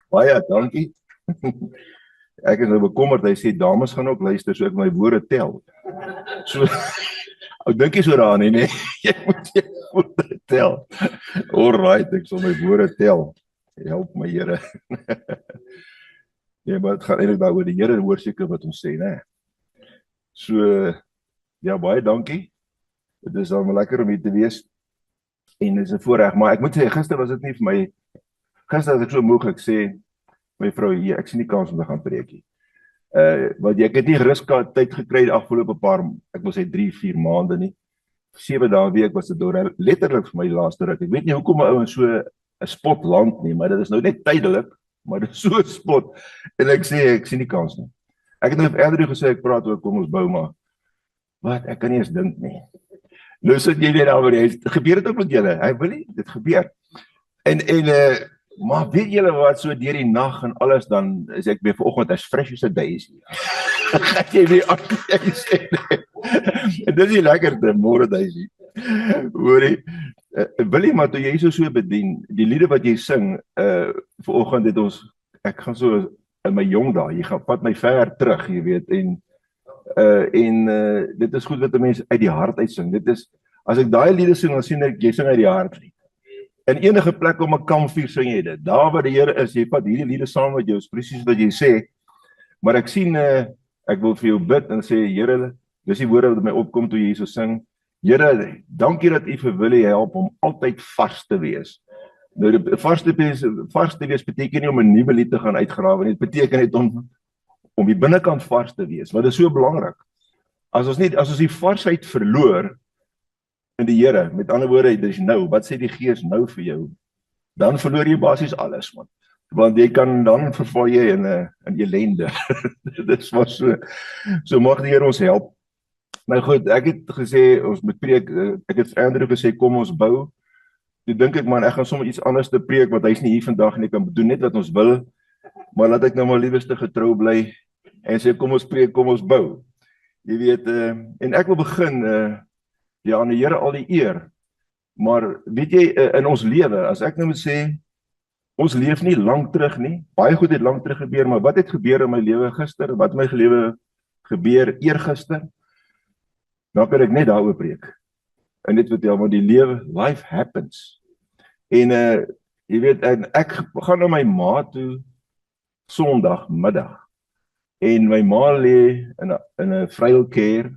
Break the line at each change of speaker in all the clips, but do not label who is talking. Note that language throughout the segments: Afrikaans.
Baie dankie. Ek is nou bekommerd, hy sê dames gaan ook luister, so ek my woorde tel. So, ek dink nie so daaraan nie, nee. Jy moet jou woorde tel. Alright, ek sal my woorde tel. Help my Here. Ja, maar het gaan eintlik daaroor die Here hoor seker wat ons sê, né? So, ja, baie dankie. Dit is dan lekker om hier te wees. En dit is 'n voorreg, maar ek moet sê, gister was dit nie vir my, gister as ek so moeg, ek sê, my vrou, hier, ek sien nie kans om te gaan preek nie. Want ek het nie rustig tyd gekry die afgelope paar, ek wil sê 3-4 maande nie. 7 dae 'n week was dit letterlik vir my laaste ruk. Ek weet nie hoekom 'n ou in so 'n spot land nie, maar dit is nou net tydelik, maar dit is so 'n spot. En ek sê, ek sien nie kans nie. Ek het nou vir Andrew gesê, ek praat oor kom ons bou, maar wat, ek kan nie eens dink nie. Nou sit jy net daar waar jy, gebeur dit ook met julle? Hy wil nie, dit gebeur. En maar weet julle wat, so deur die nag en alles, dan is ek weer vanoggend as fris as 'n daisy. Gaan jy weer aan jy sê nee. En dis die lekkerste, môre daisy. Hoorie, wil jy maar toe jy so bedien, die liede wat jy sing, vanoggend het ons, ek gaan so in my jong dae, jy gaan vat my ver terug, jy weet, en dit is goed wat 'n mens uit die hart uitsing. Dit is, as ek daai liede sing, dan sien ek, jy sing uit die hart. In enige plek om 'n kampvuur sing jy dit. Daar waar die Here is, jy vat hierdie liede saam met jou, is presies wat jy sê. Maar ek sien, ek wil vir jou bid en sê, Here, dis die woorde wat my opkom toe jy so sing. Here, dankie dat U vir Willie help om altyd vars te wees. Nou, vars te wees beteken nie om 'n nuwe lied te gaan uitgrawe nie. Dit beteken net om die binnekant vars te wees. Want dit is so belangrik. As ons die varsheid verloor in die Here, met ander woorde, dis nou, wat sê die Gees nou vir jou? Dan verloor jy basies alles, man. Want jy kan dan verval jy in ellende. Dis maar so mag die Here ons help. Nou goed, ek het gesê ons moet preek. Ek het vir Andrew gesê kom ons bou. Toe dink ek man, ek gaan sommer iets anders te preek, want hy's nie hier vandag en ek kan doen net wat ons wil. Maar laat ek nou maar liewerste getrou bly en sê kom ons preek, kom ons bou. Jy weet, en ek wil begin ja, aan die Here al die eer. Maar weet jy, in ons lewe, as ek nou moet sê, ons leef nie lank terug nie. Baie goed het lank terug gebeur, maar wat het gebeur in my lewe gister? Wat in my lewe gebeur eergister? Dan kan ek net daaroor preek. En dit vertel, want die lewe, life happens. En jy weet, en ek gaan na my ma toe Sondagmiddag. En my ma lê in 'n frail care.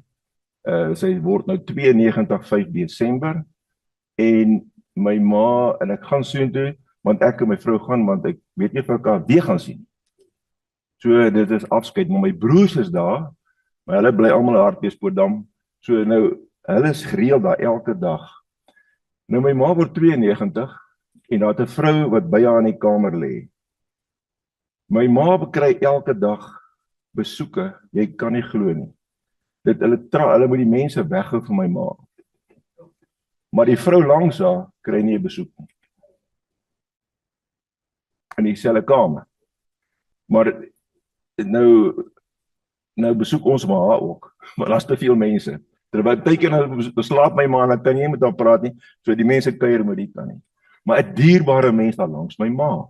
Sy word nou 92 5 Desember. En my ma, en ek gaan soontoe, want ek en my vrou gaan, want ek weet nie of ek haar weer gaan sien. So, dit is afskeid, maar my broers is daar, maar hulle bly almal in Hartbeespoortdam. So nou, hulle is gereeld daar elke dag. Nou my ma word 92, en daar het 'n vrou wat by haar in die kamer lê. My ma kry elke dag besoeke, jy kan nie glo nie. Hulle moet die mense weghou van my ma. Maar die vrou langs haar kry nie 'n besoek nie. In dieselfde kamer. Maar nou besoek ons maar haar ook. Maar daar's te veel mense. Terwyl tydjie nou slaap my ma en dan kan jy nie met haar praat nie. So die mense kuier met die kan nie. Maar 'n dierbare mens daar langs my ma.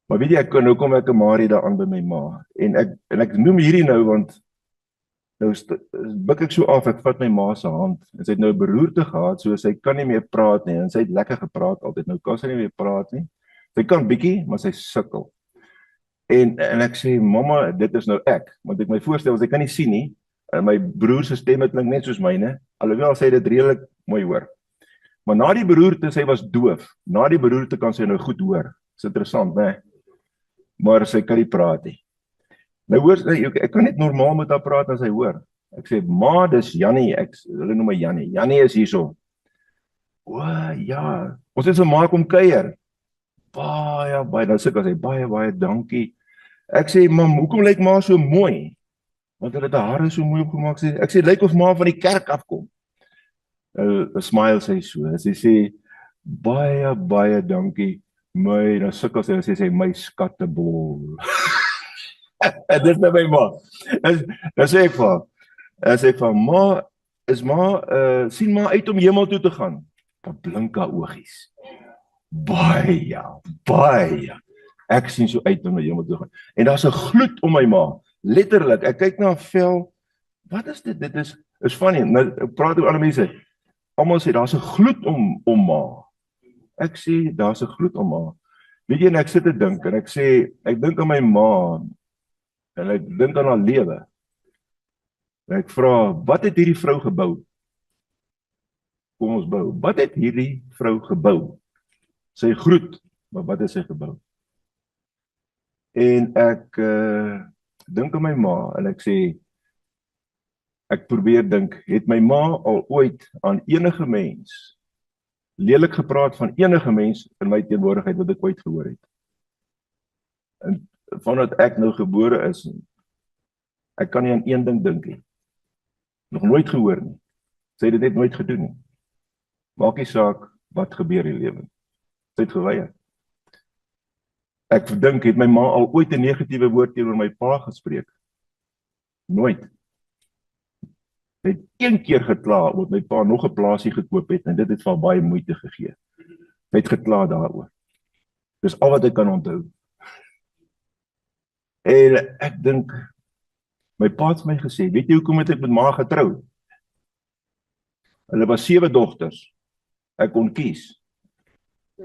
Maar weet jy, nou kom ek 'n Marie daar aan by my ma. En ek noem hierdie nou want nou buk ek so af, ek vat my ma se hand. En sy het nou 'n beroerte gehad, so sy kan nie meer praat nie. En sy het lekker gepraat altyd. Nou kan sy nie meer praat nie. Sy kan bietjie, maar sy sukkel. En ek sê, mamma, dit is nou ek. Want ek my voorstel, sy kan nie sien nie. En my broer se stemme klink net soos myne. Alhoewel sy dit redelik mooi hoor. Maar na die beroerte, sy was doof. Na die beroerte kan sy nou goed hoor. Dis interessant, né? Maar sy kan nie praat nie. Nou hoor sy, ek kan net normaal met haar praat as sy hoor. Ek sê, ma, dis Jannie. Hulle noem my Jannie. Jannie is hierso. O, ja. Ons het so maak om kuier. Baie, dan sê sy, baie dankie. Ek sê, mam, hoekom lyk ma so mooi? Want hulle het haar hare so mooi opgemaak. Ek sê, lyk of ma van die kerk afkom. Smile sy so. Sy sê, baie dankie. Dan sukkel sy, en sê, my skattebol. Dit is my ma. Dan sê ek vir ma, sien ma uit om hemel toe te gaan. Dan blink haar oogies. Baie. Ek sien so uit om na hemel toe gaan. En daar's 'n gloed om my ma. Letterlik, ek kyk na 'n vel. Wat is dit? Dit is funny. Nou ek praat met ander mense. Almal sê daar's 'n gloed om ma. Ek sê daar's 'n gloed om ma. Weet jy, en ek sit te dink en ek sê ek dink aan my ma en ek dink aan haar lewe. En ek vra, wat het hierdie vrou gebou? Kom ons bou. Wat het hierdie vrou gebou? Sy groet, maar wat het sy gebou? En ek dink aan my ma en ek sê ek probeer dink, het my ma al ooit aan enige mens lelik gepraat van enige mens in my teenwoordigheid wat ek ooit gehoor het? En vandat ek nou gebore is, ek kan nie aan een ding dink nie. Nog nooit gehoor nie. Sy het dit net nooit gedoen nie. Maak nie saak wat gebeur in die lewe. Sy het geweier. Ek dink, het my ma al ooit 'n negatiewe woord teenoor my pa gespreek? Nooit. Sy het een keer gekla omdat my pa nog 'n plaasie gekoop het en dit het vir baie moeite gegee. Sy het gekla daaroor. Dis al wat ek kan onthou. En ek dink, my pa het my gesê, weet jy hoekom het ek met ma getrou? Hulle was 7 dogters. Ek kon kies.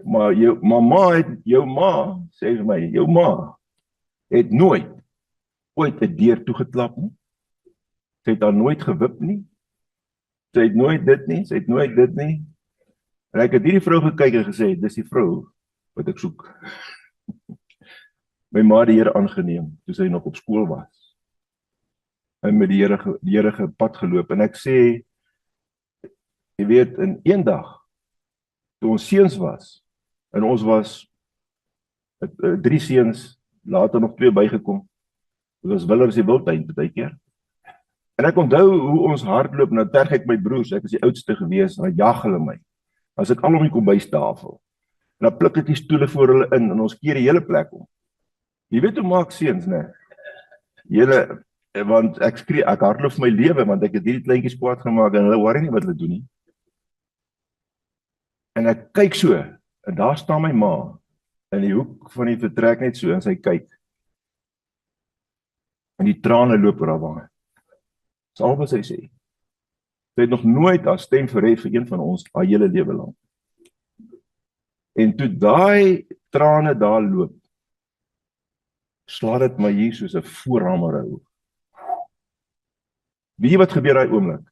Maar jou ma, sê vir my, jou ma het nooit ooit 'n deur toegeklap nie. Sy het daar nooit gewip nie. Sy het nooit dit nie, sy het nooit dit nie. En ek het hierdie vrou gekyk en gesê, dis die vrou wat ek soek. My ma het die Here aangeneem toe sy nog op skool was. En met die Here gepad geloop en ek sê, jy weet, in een dag toe ons seuns was en ons was 3 seuns, later nog 2 bygekom. Dit was Willers die Wildtuin baie keer. En ek onthou hoe ons hardloop, nou terg ek my broers, ek is die oudste gewees, dan jag hulle my. As ek al om die kombuistafel. En dan pluk ek die stoele voor hulle in en ons keer die hele plek om. Jy weet hoe maak seuns, né? Julle, want ek skree, ek hardloop vir my lewe want ek het hierdie kleintjies kwaad gemaak en hulle worry nie wat hulle doen nie. En ek kyk so en daar staan my ma in die hoek van die vertrek net so en sy kyk. En die trane loop oor haar wange. Dis al wat sy sê. Sy het nog nooit haar stem verhef vir een van ons haar hele lewe lank. En toe daai trane daar loop, slaat dit my hier soos 'n voorhamer hou. Weet jy wat gebeur daai oomblik?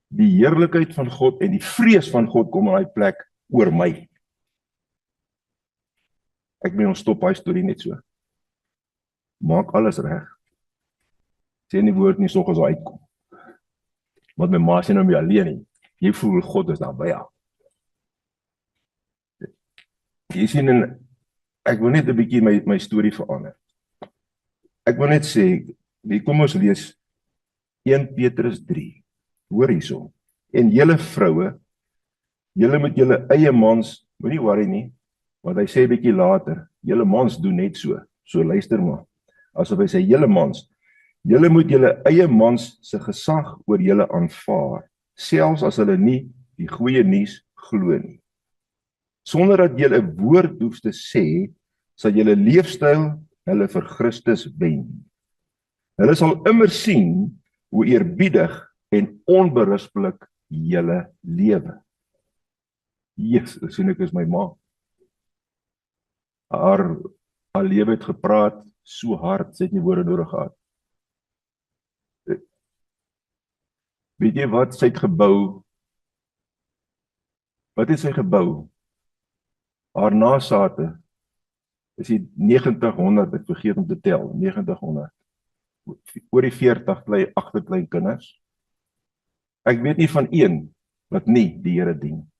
Die heerlikheid van God en die vrees van God kom in daai plek oor my. Ek meen ons stop daai storie net so. Maak alles reg. Sê nie woord nie soggens uitkom. Want my ma sê nou nie alleen nie. Jy voel God is daar by jou. Jy sien, en ek wil net 'n bietjie my storie verander. Ek wil net sê, kom ons lees 1 Petrus 3. Hoor hierso. En julle vroue, julle moet julle eie mans, moenie worry nie, want hy sê 'n bietjie later, julle mans doen net so. So luister maar. Asof hy sê julle mans, julle moet julle eie mans se gesag oor julle aanvaar, selfs as hulle nie die goeie nuus glo nie. Sonder dat julle 'n woord hoef te sê, sal julle leefstyl hulle vir Christus wen. Hulle sal immer sien hoe eerbiedig en onberispelik julle lewe. Jesus, sien ek is my ma. Haar lewe het gepraat so hard, sy het nie woorde nodig gehad. Weet jy wat sy het gebou? Wat het sy gebou? Haar nasate is die 90-100, ek vergeet om te tel, 90-100. Oor die 40 agterklein kinders. Ek weet nie van een wat nie die Here dien.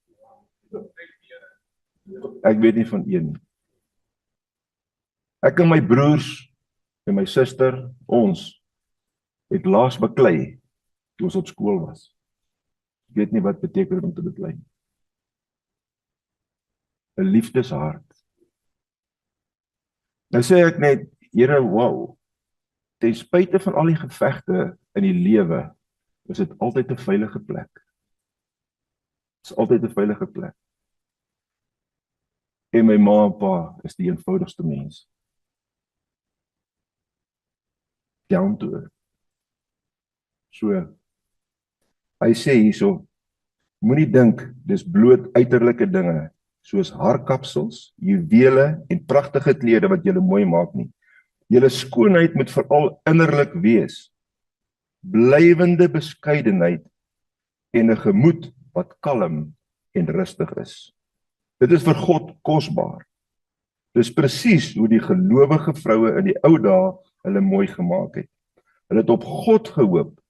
Ek weet nie van een nie. Ek en my broers en my suster, ons het laas beklei toe ons op skool was. Ek weet nie wat beteken om te beklei. 'n Liefdeshart. Nou sê ek net, Here, wow, ten spyte van al die gevegte in die lewe, is dit altyd 'n veilige plek. Dit is altyd 'n veilige plek. En my ma en pa is die eenvoudigste mens. Down to earth. So, hy sê hierso, moenie dink dis bloot uiterlike dinge, soos haarkapsels, juwele en pragtige klere wat julle mooi maak nie. Julle skoonheid moet veral innerlik wees. Blywende beskeidenheid en 'n gemoed wat kalm en rustig is. Dit is vir God kosbaar. Dis presies hoe die gelowige vroue in die ou dae hulle mooi gemaak het. Hulle het op God gehoop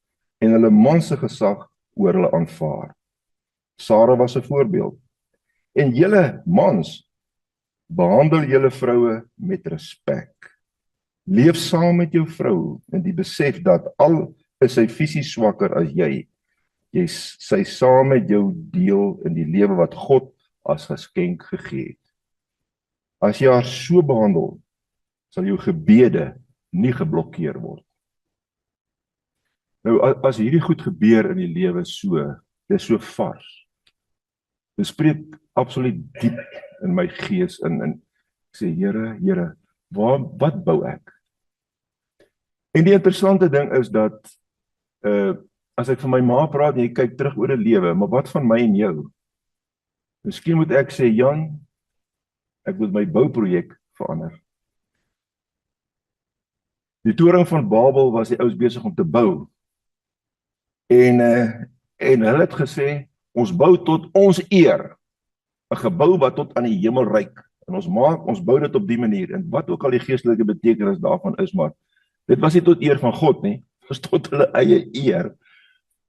en hulle man se gesag oor hulle aanvaar. Sara was 'n voorbeeld. En julle mans, behandel julle vroue met respek. Leef saam met jou vrou in die besef dat al is sy fisies swakker as jy sy saam met jou deel in die lewe wat God as geskenk gegee het. As jy haar so behandel, sal jou gebede nie geblokkeer word. Nou, as hierdie goed gebeur in die lewe so, dit is so vars. Dit spreek absoluut diep in my gees in. Ek sê, Here, wat bou ek? En die interessante ding is dat, as ek van my ma praat en jy kyk terug oor 'n lewe, maar wat van my en jou? Miskien moet ek sê, Jan, ek moet my bouprojek verander. Die toring van Babel was die ouens besig om te bou. En hulle het gesê, ons bou tot ons eer, 'n gebou wat tot aan die hemel reik. En ons bou dit op die manier, en wat ook al die geestelike betekenis daarvan is, maar dit was nie tot eer van God nie, dit was tot hulle eie eer.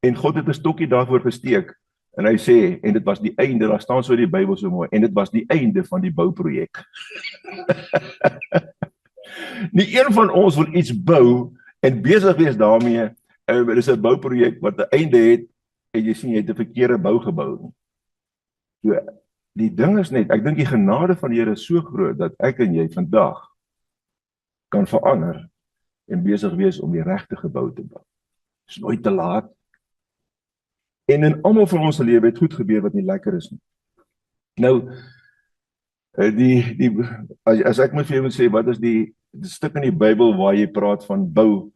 En God het 'n stokkie daarvoor gesteek, en hy sê, en dit was die einde, daar staan so in die Bybel so mooi, en dit was die einde van die bouprojek. Nie een van ons wil iets bou, en besig wees daarmee, dit is 'n bouprojek wat 'n einde het, en jy sien, jy het 'n verkeerde bou gebou. So, die ding is net, ek dink die genade van die Here is so groot, dat ek en jy vandag kan verander, en besig wees om die regte gebou te bou. Dit is nooit te laat. En in almal van ons lewe het goed gebeur wat nie lekker is nie. Nou, as ek moet vir jou moet sê, wat is die stuk in die Bybel waar jy praat van bou,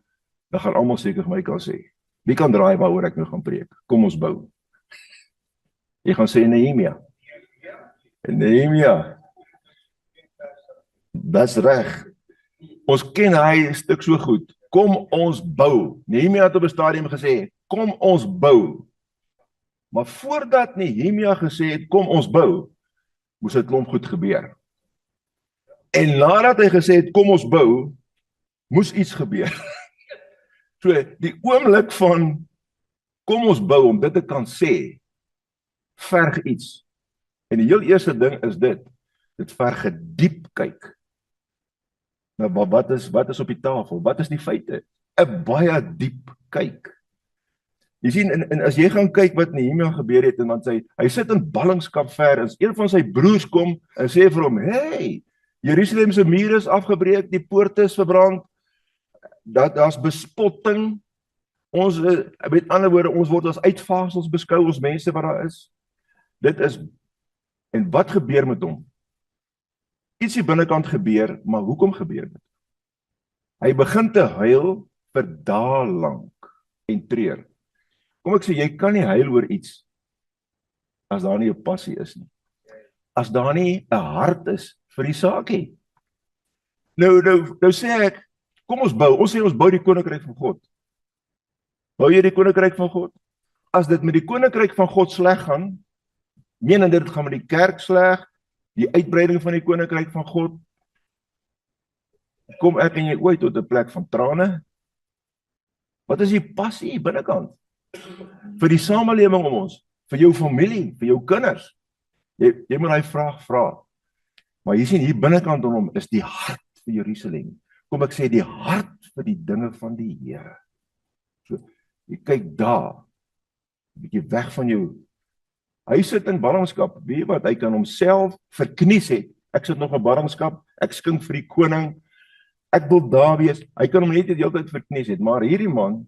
dan gaan almal seker vir my kan sê. Wie kan draai waaroor ek nou gaan preek? Kom ons bou. Jy gaan sê Nehemia. Nehemia. Dis reg. Ons ken hy stuk so goed. Kom ons bou. Nehemia het op 'n stadium gesê, kom ons bou. Maar voordat Nehemia gesê het, kom ons bou, moes 'n klomp goed gebeur. En nadat hy gesê het, kom ons bou, moes iets gebeur. So, die oomblik van, kom ons bou, om dit te kan sê, verg iets. En die heel eerste ding is dit verg 'n diep kyk. Nou, wat is op die tafel? Wat is die feite? 'n baie diep kyk. Jy sien, en as jy gaan kyk wat Nehemia gebeur het, en dan hy sit in ballingskap ver, en een van sy broers kom, en sê vir hom, hey, Jerusalem se mure is afgebreek, die poorte is verbrand, daar's bespotting, ons, met ander woorde, ons word as uitvaagsels beskou, ons mense wat daar is. Dit is, en wat gebeur met hom? Iets die binnekant gebeur, maar hoekom gebeur dit? Hy begin te huil vir dae lank en treur. Kom ek sê, jy kan nie huil oor iets as daar nie 'n passie is nie. As daar nie 'n hart is vir die saakie. Nou sê ek, kom ons sê ons bou die koninkryk van God. Bou jy die koninkryk van God? As dit met die koninkryk van God sleg gaan, meen dit gaan met die kerk sleg, die uitbreiding van die koninkryk van God, kom ek en jy ooit tot 'n plek van trane? Wat is die passie binnekant? Vir die samelewing om ons, vir jou familie, vir jou kinders. Jy moet daai vraag vra. Maar jy sien hier binnekant aan hom is die hart vir Jerusalem. Kom ek sê die hart vir die dinge van die Here. So, jy kyk daar, 'n bietjie weg van jou. Hy sit in ballingskap, weet jy wat, hy kan homself verknies het. Ek sit nog in ballingskap, ek skink vir die koning, ek wil daar wees. Hy kan hom net die hele tyd verknies het, maar hierdie man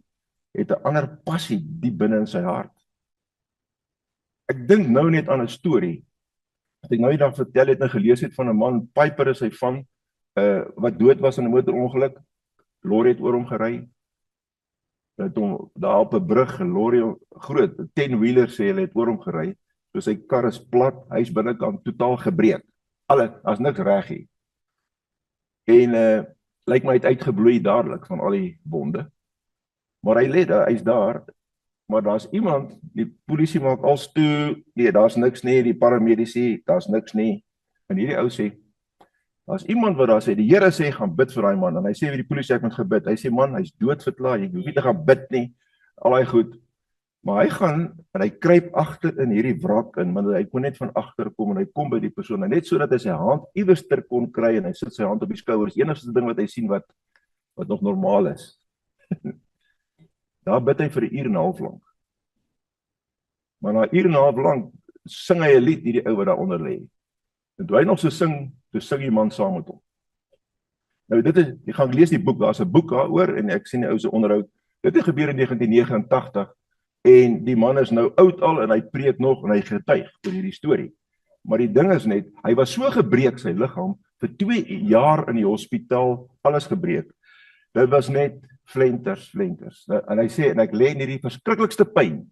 het 'n ander passie diep binne in sy hart. Ek dink nou net aan 'n storie wat ek nou die dag vertel het en gelees het van 'n man, Piper is hy van, wat dood was in 'n motorongeluk, lorry het oor hom gery, het hom daar op 'n brug, 'n lorry, groot, 'n 10-wheeler sê hulle het oor hom gery, so sy kar is plat, hy is binnekant totaal gebreek, as niks reg hier, en lyk my hy het uitgebloei dadelik van al die wonde, maar hy's daar, maar daar's iemand, die polisie maak als toe, nee, daar's niks nie, die paramedici, daar's niks nie, en hierdie ou sê, daar's iemand wat daar sê, die Here sê, gaan bid vir daai man, en hy sê vir die polisie, ek moet gebid, hy sê, man, hy's doodverklaar, jy hoef nie te gaan bid nie, al daai goed, maar hy gaan, en hy kruip agter in hierdie wrak in, want hy kon net van agter kom, en hy kom by die persoon, en net so dat hy sy hand iewers ter kon kry, en hy sit sy hand op die skouers, enigste ding wat hy sien wat nog normaal is, daar bid hy vir 'n uur en 'n half lank, maar na 'n uur en 'n half lank, sing hy 'n lied, hierdie ou wat daaronder lê, en toe hy nog so sing, toe sing die man saam met hom. Nou dit is, jy gaan lees die boek, daar's 'n boek daaroor, en ek sien die ou se onderhoud, dit het gebeur in 1989, en die man is nou oud al, en hy preek nog, en hy getuig oor hierdie storie. Maar die ding is net, hy was so gebreek, sy liggaam, vir 2 jaar in die hospitaal, alles gebreek. Dit was net flenters. En hy sê, en ek lê in hierdie verskriklikste pyn,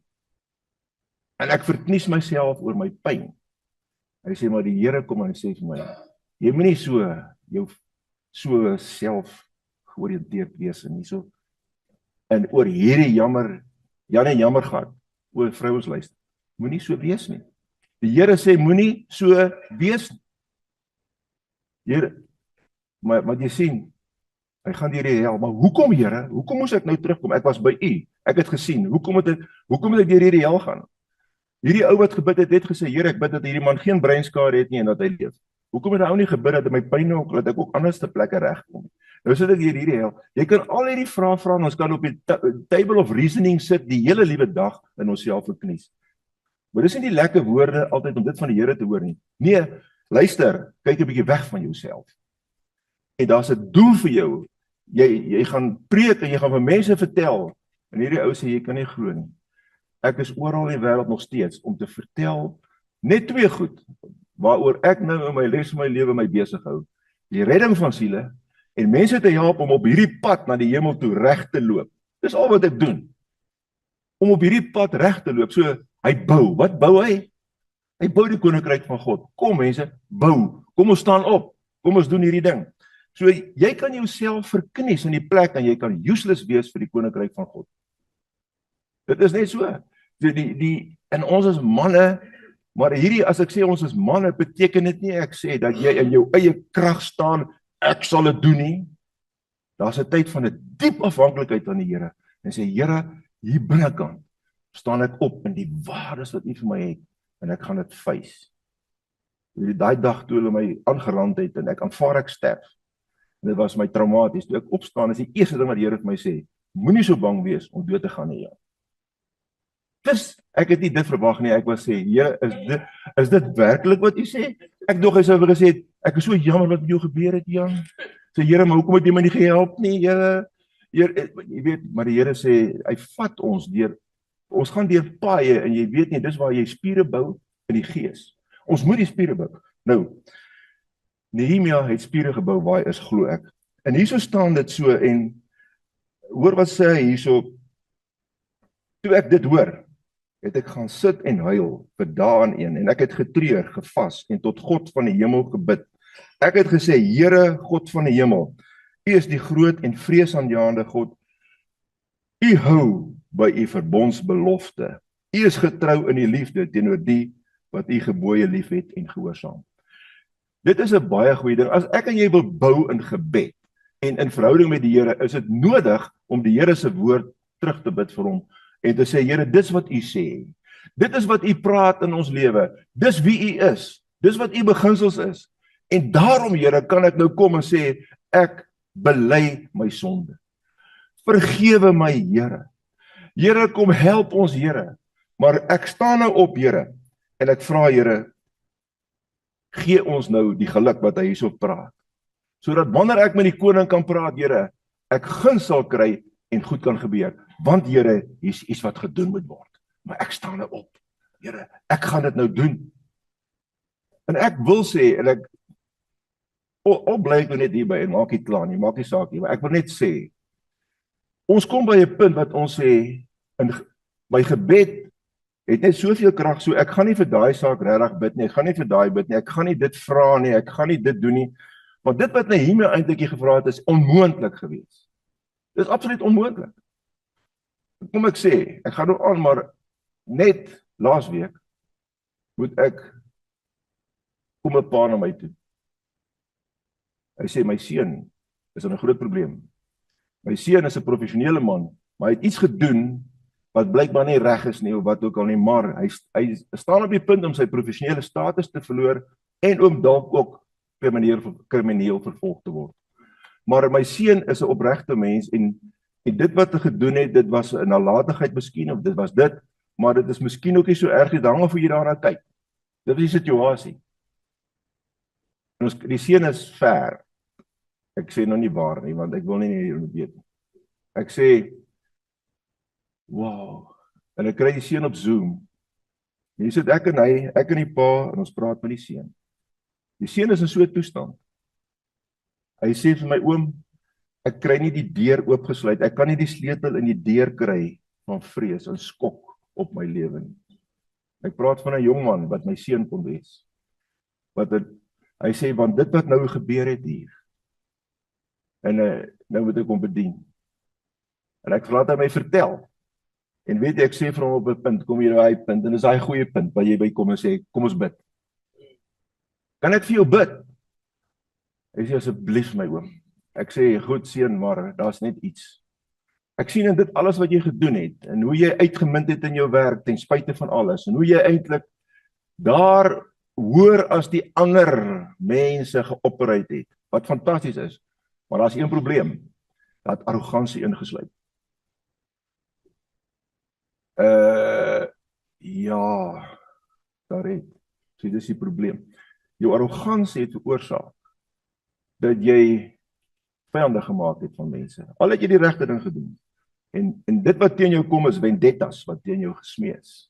en ek verknies myself oor my pyn. Hy sê, maar die Here kom en sê vir my, jy moet nie so self georiënteerd wees en nie so, en oor hierdie jammer, jammer gaan, oor vrouens luister, moenie so wees nie. Die Here sê, moenie so wees nie. Here, maar jy sien, hy gaan deur die hel, maar hoekom Here, hoekom moes ek nou terugkom, ek was by u, ek het gesien, hoekom het ek deur hierdie hel gaan? Hierdie ou wat gebid het gesê, Here, ek bid dat hierdie man geen breinskade het nie en dat hy leef. Hoekom het hy ou nie gebid dat my pyn ook, dat ek ook anders te plekke regkom? Nou sit ek hierdie hel. Jy kan al hierdie vrae vra en ons kan op die table of reasoning sit die hele liewe dag in onsself verknies. Maar dis nie die lekker woorde altyd om dit van die Here te hoor nie. Nee, luister, kyk 'n bietjie weg van jouself. En daar's 'n doel vir jou. Jy gaan preek en jy gaan vir mense vertel. En hierdie ou sê jy kan nie glo nie. Ek is oral in die wêreld nog steeds om te vertel net 2 goed waaroor ek nou in my les van my lewe my besig hou. Die redding van siele en mense te help om op hierdie pad na die hemel toe reg te loop. Dis al wat ek doen. Om op hierdie pad reg te loop. So hy bou. Wat bou hy? Hy bou die koninkryk van God. Kom mense, bou. Kom ons staan op. Kom ons doen hierdie ding. So jy kan jouself verknies in die plek en jy kan useless wees vir die koninkryk van God. Dit is net so. En ons is manne, maar hierdie, as ek sê ons is manne, beteken dit nie ek sê dat jy in jou eie krag staan, ek sal dit doen nie. Daar's 'n tyd van 'n diep afhanklikheid aan die Here. En sê, Here, hier binnekant staan ek op in die waardes wat U vir my het, en ek gaan dit face. Daai dag toe hulle my aangerand het, en ek aanvaar ek sterf. En dit was my traumaties. Toe ek opstaan, is die eerste ding wat die Here vir my sê, moenie so bang wees om dood te gaan nie. Dus, ek het nie dit verwag nie, ek was sê, Here, is dit werklik wat U sê? Ek dog hy sou gesê, ek is so jammer wat met jou gebeur het, Jan. Sê, Here, maar hoekom het jy my nie gehelp nie, Here? Jy weet, maar die Here sê, hy vat ons deur, ons gaan deur paaie, en jy weet nie, dis waar jy spiere bou in die gees. Ons moet die spiere bou. Nou, Nehemia het spiere gebou waar hy is, glo ek. En hierso staan dit so, en hoor wat sê hy hierso, toe ek dit hoor, het ek gaan sit en huil vir dae aan een, en ek het getreur, gevas, en tot God van die hemel gebid. Ek het gesê, Here, God van die hemel, U is die groot en vreesaanjaende God. U hou by U verbondsbelofte. U is getrou in die liefde teenoor die wat U gebooie liefhet en gehoorsaam. Dit is 'n baie goeie ding. As ek en jy wil bou in gebed en in verhouding met die Here, is dit nodig om die Here se woord terug te bid vir hom en te sê, Here, dis wat U sê. Dit is wat U praat in ons lewe. Dis wie U is. Dis wat U beginsels is. En daarom, Here, kan ek nou kom en sê, ek bely my sonde. Vergewe my, Here. Here, kom help ons, Here. Maar ek staan nou op, Here, en ek vra, Here, gee ons nou die geluk wat hy hierso praat. Sodat wanneer ek met die koning kan praat, Here, ek guns sal kry en goed kan gebeur. Want, Here, hier's iets wat gedoen moet word. Maar ek staan nou op. Here, ek gaan dit nou doen. En ek wil sê, en ek al bly ek nou net hierby en maak nie klaar nie, maak nie saak nie, maar ek wil net sê, ons kom by 'n punt wat ons sê, in my gebed het net soveel krag, so ek gaan nie vir daai saak regtig bid nie, ek gaan nie vir daai bid nie, ek gaan nie dit vra nie, ek gaan nie dit doen nie, want dit wat Nehemia eintlik gevra het is onmoontlik gewees. Dit is absoluut onmoontlik. Kom ek sê, ek gaan nou aan, maar net laasweek moet ek kom 'n pa na my toe. Hy sê my seun is in 'n groot probleem. My seun is 'n professionele man, maar hy het iets gedoen wat blykbaar nie reg is nie of wat ook al nie, maar hy staan op die punt om sy professionele status te verloor en om dalk ook krimineel vervolg te word. Maar my seun is 'n opregte mens en dit wat hy gedoen het, dit was 'n nalatigheid miskien of dit was dit, maar dit is miskien ook nie so erg nie, hang af hoe jy daarna kyk. Dit is die situasie. En die seun is ver. Ek sê nou nie waar nie, want ek wil nie weet nie. Ek sê, wow, en ek kry die seun op Zoom. Hier sit ek en hy, ek en die pa, en ons praat met die seun. Die seun is in so 'n toestand. Hy sê vir my, oom, ek kry nie die deur oopgesluit, ek kan nie die sleutel in die deur kry van vrees en skok op my lewe nie. Ek praat van 'n jong man wat my seun kon wees. Hy sê, want dit wat nou gebeur het hier, en nou moet ek hom bedien. En ek laat hy my vertel. En weet jy, ek sê vir hom op 'n punt, kom hier by 'n punt, en dis daai goeie punt, waar jy by kom en sê, kom ons bid. Kan ek vir jou bid? Hy sê, asseblief my oom. Ek sê, goed seun, maar daar's net iets. Ek sien in dit alles wat jy gedoen het, en hoe jy uitgemunt het in jou werk, ten spyte van alles, en hoe jy eintlik daar hoër as die ander mense geoperate het, wat fantasties is, maar daar's een probleem, dat arrogansie ingesluit. Ja, daar het, so dis die probleem. Jou arrogansie het veroorsaak, dat jy vyande gemaak het van mense, al het jy die regte ding gedoen, en dit wat teen jou kom is vendettas, wat teen jou gesmee is.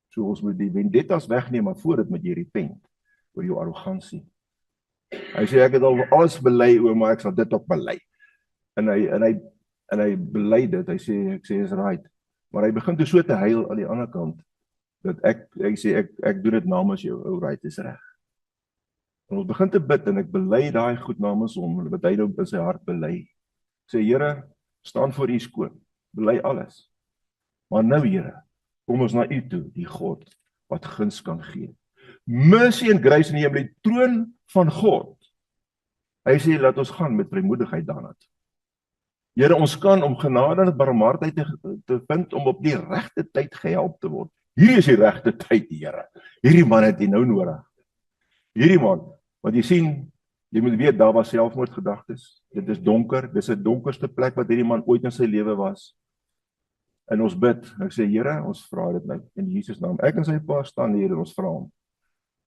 So ons moet die vendettas wegneem, maar voor dit moet jy repent, oor jou arrogansie. Hy sê, ek het al alles bely, maar ek sal dit ook bely. En hy bely dit, hy sê, ek sê, is right. Maar hy begin toe so te huil aan die ander kant, dat ek sê, ek doen dit namens jou, right, is reg. En ons begin te bid, en ek bely daai goed namens hom, wat hy nou in sy hart bely. Sê, Here, staan voor u skoon, bely alles. Maar nou, Here, kom ons na u toe, die God, wat guns kan gee. Mercy en grace in die hemel, die troon van God. Hy sê, laat ons gaan met vrymoedigheid daarna toe. Here, ons kan om genade en barmhartigheid te vind, om op die regte tyd gehelp te word. Hierdie is die regte tyd, Here. Hierdie man het jy nou nodig. Hierdie man, want jy sien, jy moet weet, daar was selfmoordgedagtes. Dit is donker, dis die donkerste plek wat hierdie man ooit in sy lewe was. En ons bid, en ek sê, Here, ons vra dit nou, in Jesus naam. Ek en sy pa staan hier, en ons vra hom.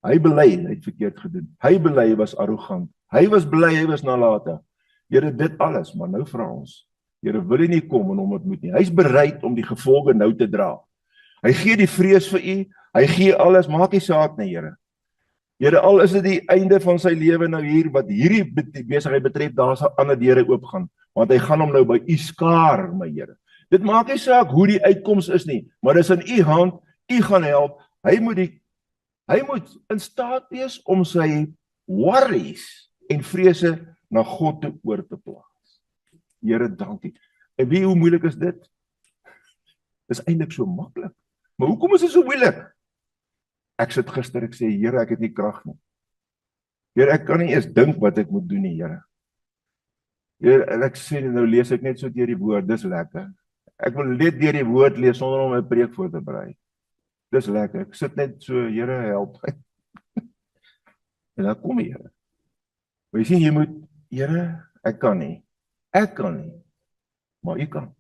Hy bely, hy het verkeerd gedoen. Hy bely, hy was arrogant. Hy was bly, hy was nalatig. Here, dit alles, maar nou vra ons, Here, wil hy nie kom en hom ontmoet nie. Hy's bereid om die gevolge nou te dra. Hy gee die vrees vir u, hy gee alles, maak nie saak nie, Here. Here, al is dit die einde van sy lewe nou hier, wat hierdie besigheid betref, daar sal ander deure oopgaan, want hy gaan hom nou by u skaar, my Here. Dit maak nie saak hoe die uitkoms is nie, maar dis in u hand, u gaan help. Hy moet in staat wees om sy worries en vrese na God toe oor te plaas. Here, dankie. En wie, hoe moeilik is dit? Dis eintlik so maklik. Maar hoekom is dit so moeilik? Ek sit gister, ek sê, Here, ek het nie krag nie. Here, ek kan nie eens dink wat ek moet doen nie, Here. Here, en ek sê, nou lees ek net so deur die woord, dis lekker. Ek wil net deur die woord lees, sonder om 'n preek voor te berei. Dis lekker, ek sit net so, Here, help. En dan kom die Here. Maar jy sien, jy moet, Here, ek kan nie, maar u kan.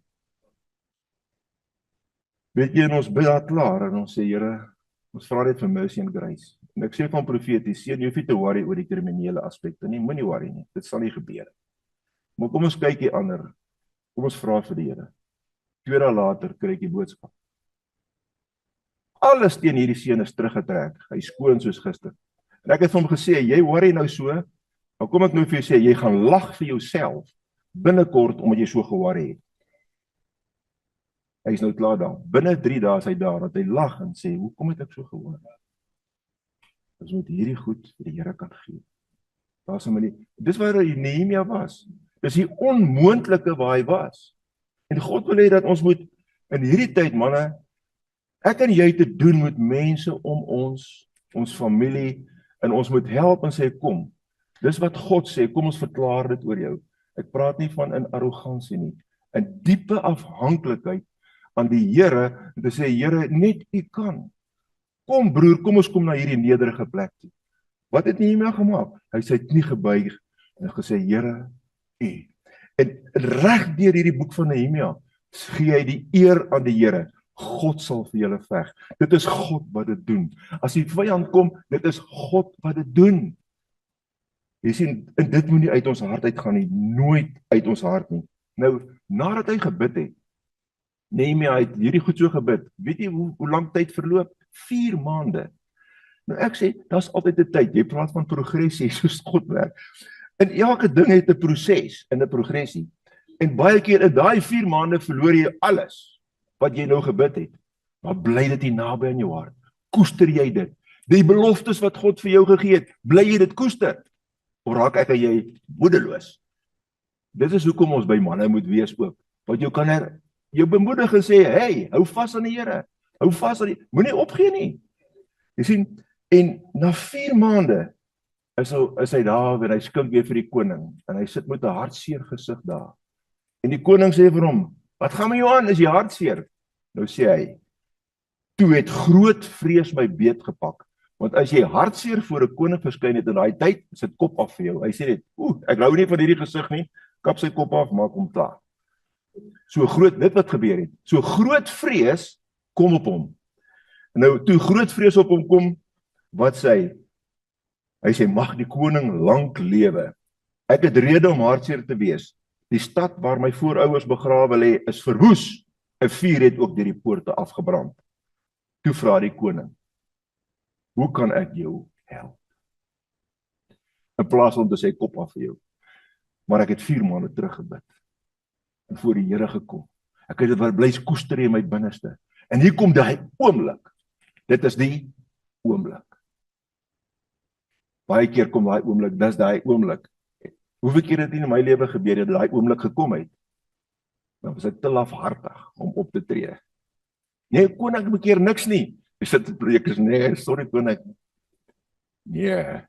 Weet jy, en ons bid daar klaar, en ons sê, Here, ons vra dit vir mercy en grace. En ek sê van profeties, jy hoef nie te worry oor die kriminele aspekte nie, moenie worry nie, dit sal nie gebeur. Maar kom ons kyk die ander, kom ons vra vir die Here. 2 dae later kry ek die boodskap. Alles teen hierdie seun is teruggetrek, hy skoon soos gister. En ek het vir hom gesê, jy worry nou so, dan kom ek nou vir jou sê, jy gaan lag vir jouself binnekort omdat jy so geworry het. Hy is nou klaar daar. Binne 3 dae is hy daar, dat hy lag en sê, hoekom het ek so geworry? Ons moet hierdie goed vir die Here kan gee. Daar's 'n manier. Dis waar Nehemia was. Dis die onmoontlike waar hy was. En God wil hê dat ons moet in hierdie tyd, manne, ek en jy te doen met mense om ons familie, en ons moet help en sê, kom. Dis wat God sê, kom ons verklaar dit oor jou. Ek praat nie van in arrogansie nie. In diepe afhanklikheid aan die Here, en te sê, Here, net U kan. Kom broer, kom ons kom na hierdie nederige plek toe. Wat het Nehemia gemaak? Hy sy knie gebuig en gesê, Here, U. En reg deur hierdie boek van Nehemia gee hy die eer aan die Here. God sal vir julle veg. Dit is God wat dit doen. As die vyand kom, dit is God wat dit doen. Jy sien, en dit moet nie uit ons hart uitgaan nie, nooit uit ons hart nie. Nou, nadat hy gebid het, Nehemia het hierdie goed so gebid, weet jy hoe lang tyd verloop? 4 maande. Nou ek sê, daar's altyd 'n tyd, jy praat van progressie, soos God werk. En elke ding het 'n proses en 'n progressie. En baie keer in daai 4 maande verloor jy alles wat jy nou gebid het. Maar bly dit hier naby aan jou hart. Koester jy dit? Die beloftes wat God vir jou gegee het, bly jy dit koester? Of raak ek en jy moedeloos? Dit is hoekom ons by manne moet wees ook. Want jy kan jou bemoedig en sê, hey, hou vas aan die Here. Hou vas aan die, moenie opgee nie. Jy sien, en na 4 maande is hy daar en hy skink weer vir die koning en hy sit met 'n hartseer gesig daar. En die koning sê vir hom, wat gaan met jou aan, is jy hartseer? Nou sê hy, toe het groot vrees my beet gepak, want as jy hartseer voor 'n koning verskyn het in daai tyd, is dit kop af vir jou. Hy sê net, ek hou nie van hierdie gesig nie, kap sy kop af, maak hom klaar. So groot, dit wat gebeur het, so groot vrees kom op hom. Nou, toe groot vrees op hom kom, wat sê hy? Hy sê, mag die koning lank lewe. Ek het rede om hartseer te wees. Die stad waar my voorouers begrawe lê, is verwoes. 'n Vuur het ook deur die poorte afgebrand. Toe vra die koning, hoe kan ek jou help? In plaas om te sê, kop af vir jou. Maar ek het 4 maande teruggebid en voor die Here gekom. Ek het dit wat bly koester in my binneste. En hier kom daai oomblik. Dit is die oomblik. Baie keer kom daai oomblik, dis daai oomblik. Hoeveel keer het in my lewe gebeur dat daai oomblik gekom het? Dan was ek te lafhartig om op te tree. Nee, koning, bekeer niks nie. Jy sit te preek, nee, sorry koning. Nee,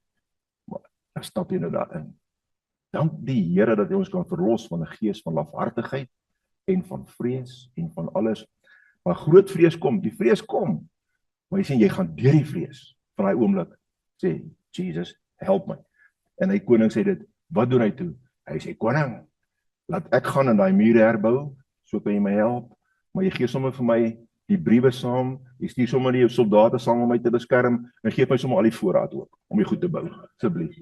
maar dan stap jy nou daarin. Dank die Here dat hy ons kan verlos van 'n gees van lafhartigheid en van vrees en van alles. Maar groot vrees kom, die vrees kom. Maar jy sien, jy gaan deur die vrees van daai oomblik. Sê, Jesus, help my. En hy koning sê dit, wat doen hy toe? Hy sê, koning, laat ek gaan en daai mure herbou, so kan jy my help, maar jy gee sommer vir my die briewe saam, jy stuur sommer die soldate saam om my te beskerm, en gee my sommer al die voorraad ook, om die goed te bou, asseblief.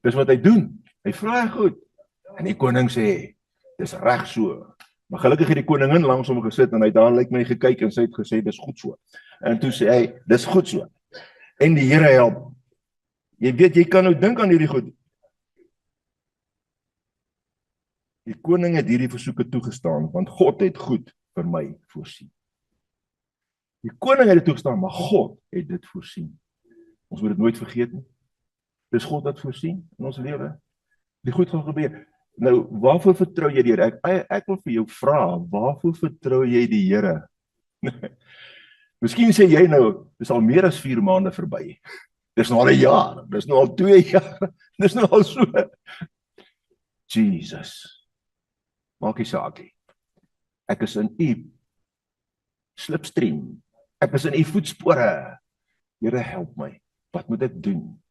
Dis wat hy doen, hy vra goed, en die koning sê, dis reg so, maar gelukkig het die koningin langs hom gesit, en hy het daar lyk my gekyk, en sy het gesê, dis goed so, en toe sê hy, dis goed so, en die Here help. Jy weet, jy kan nou dink aan hierdie goed. Die koning het hierdie versoeke toegestaan, want God het goed vir my voorsien. Die koning het dit toegestaan, maar God het dit voorsien. Ons moet dit nooit vergeet nie. Dis God wat voorsien in ons lewe. Die goed gaan gebeur. Nou, waarvoor vertrou jy die Here? Ek wil vir jou vra, waarvoor vertrou jy die Here? Miskien sê jy nou, dis al meer as 4 maande verby. Dis nou al 'n jaar, dis nou al 2 jaar, dis nou al so. Jesus, maak nie saak nie. Ek is in u slipstream. Ek is in u voetspore. Here, help my. Wat moet ek doen?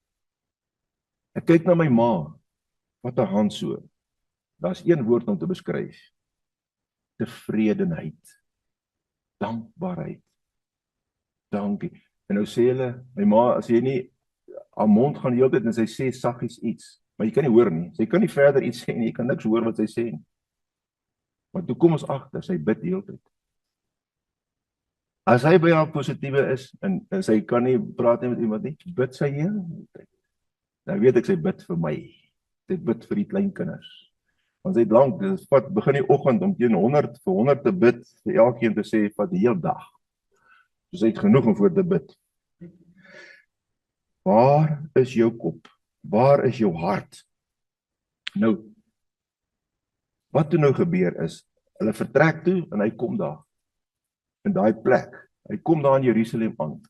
Ek kyk na my ma. Wat 'n hand so. Daar's een woord om te beskryf. Tevredenheid. Dankbaarheid. Dankie. En nou sê hulle, my ma, as jy nie haar mond gaan die hele tyd en sy sê saggies iets, maar jy kan nie hoor nie. Sy kan nie verder iets sê nie, jy kan niks hoor wat sy sê nie. Maar toe kom ons agter, sy bid die hele tyd. As hy by haar positiewe is, en sy kan nie praat nie met iemand nie, bid sy heel tyd. Nou weet ek, sy bid vir my. Sy bid vir die kleinkinders. Want sy het lank, dit begin die oggend om teen 100 vir 100 te bid, vir elkeen te sê, vat die hele dag. So sy het genoeg om voor te bid. Waar is jou kop? Waar is jou hart? Nou, wat toe nou gebeur is, hulle vertrek toe en hy kom daar, in daai plek. Hy kom daar in Jerusalem aan.